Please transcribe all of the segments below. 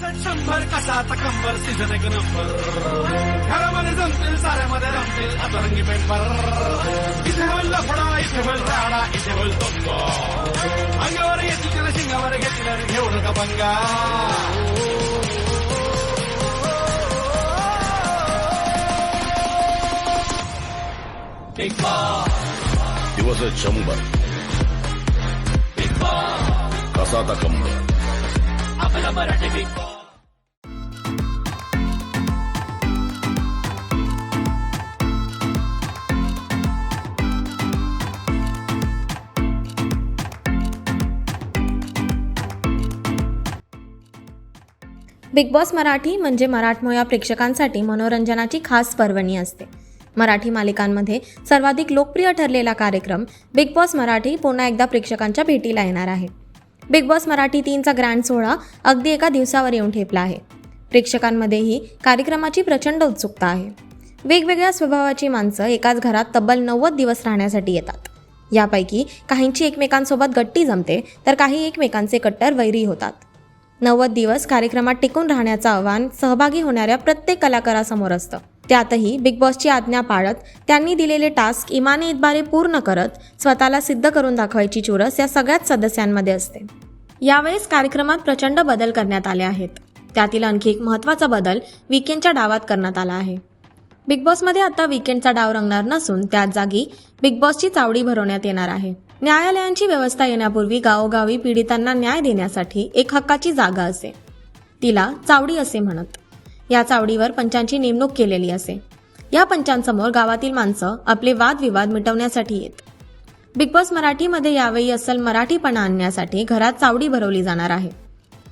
100 कसाचा कंबर सीझन एक नंबर घरामध्ये जमतील साऱ्यामध्ये रमतील अतरंगी पेंपर इथे होईल लफडा इथे होईल राडा इथे होईल तोफा अंगावर येतील त्याला शिंगावर घेतील आणि घेऊ नका पंगा दिवस 100 कसाचा कंबर आपला Marathi big boss. Big boss Marathi म्हणजे मराठमोळ्या प्रेक्षकांसाठी मनोरंजनाची खास पर्वणी असते. मराठी मालिकांमध्ये सर्वाधिक लोकप्रिय ठरलेला कार्यक्रम बिग बॉस मराठी पुन्हा एकदा प्रेक्षकांच्या भेटीला येणार आहे. बिग बॉस मराठी 3चा ग्रँड सोहळा अगदी एका दिवसावर येऊन ठेपला आहे. प्रेक्षकांमध्येही कार्यक्रमाची प्रचंड उत्सुकता आहे. वेगवेगळ्या स्वभावाची माणसं एकाच घरात तब्बल 90 दिवस राहण्यासाठी येतात. यापैकी काहींची एकमेकांसोबत गट्टी जमते तर काही एकमेकांचे कट्टर वैरी होतात. 90 दिवस कार्यक्रमात टिकून राहण्याचं आव्हान सहभागी होणाऱ्या प्रत्येक कलाकारासमोर असतं. त्यातही बिग बॉसची आज्ञा पाळत त्यांनी दिलेले टास्क इमाने इतबारे पूर्ण करत स्वतःला सिद्ध करून दाखवायची चुरस या सगळ्याच सदस्यांमध्ये असते. यावेळेस कार्यक्रमात प्रचंड बदल करण्यात आले आहेत. त्यातील आणखी एक महत्त्वाचा बदल वीकेंडच्या डावात करण्यात आला आहे. बिग बॉसमध्ये आता वीकेंडचा डाव रंगणार नसून त्याच जागी बिग बॉसची चावडी भरवण्यात येणार आहे. न्यायालयांची व्यवस्था येण्यापूर्वी गावोगावी पीडितांना न्याय देण्यासाठी एक हक्काची जागा असे. तिला चावडी असे म्हणत. या चावडीवर पंचांची नेमणूक केलेली असे. या पंचांसमोर गावातील माणसं आपले वादविवाद मिटवण्यासाठी येत. बिग बॉस मराठीमध्ये यावेळी अस्सल मराठीपणा आणण्यासाठी घरात चावडी भरवली जाणार आहे.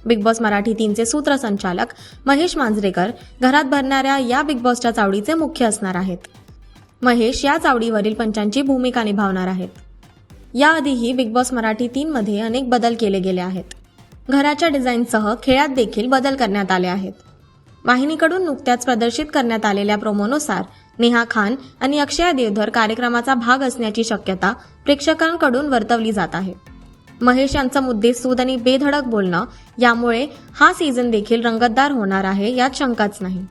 बिग बॉस मराठी 3चे सूत्रसंचालक महेश मांजरेकर घरात भरणाऱ्या या बिग बॉसच्या चावडीचे मुख्य असणार आहेत. महेश या चावडीवरील पंचांची भूमिका निभावणार आहेत. याआधीही बिग बॉस मराठी 3मध्ये अनेक बदल केले गेले आहेत. घराच्या डिझाईनसह खेळात देखील बदल करण्यात आले आहेत. वाहिनीकडून नुकत्याच प्रदर्शित करण्यात आलेल्या प्रोमोनुसार नेहा खान आणि अक्षया देवधर कार्यक्रमाचा भाग असण्याची शक्यता प्रेक्षकांकडून वर्तवली जात आहे. महेश यांचं मुद्देसूद आणि बेधडक बोलणं यामुळे हा सीझन देखील रंगतदार होणार आहे यात शंकाच नाही.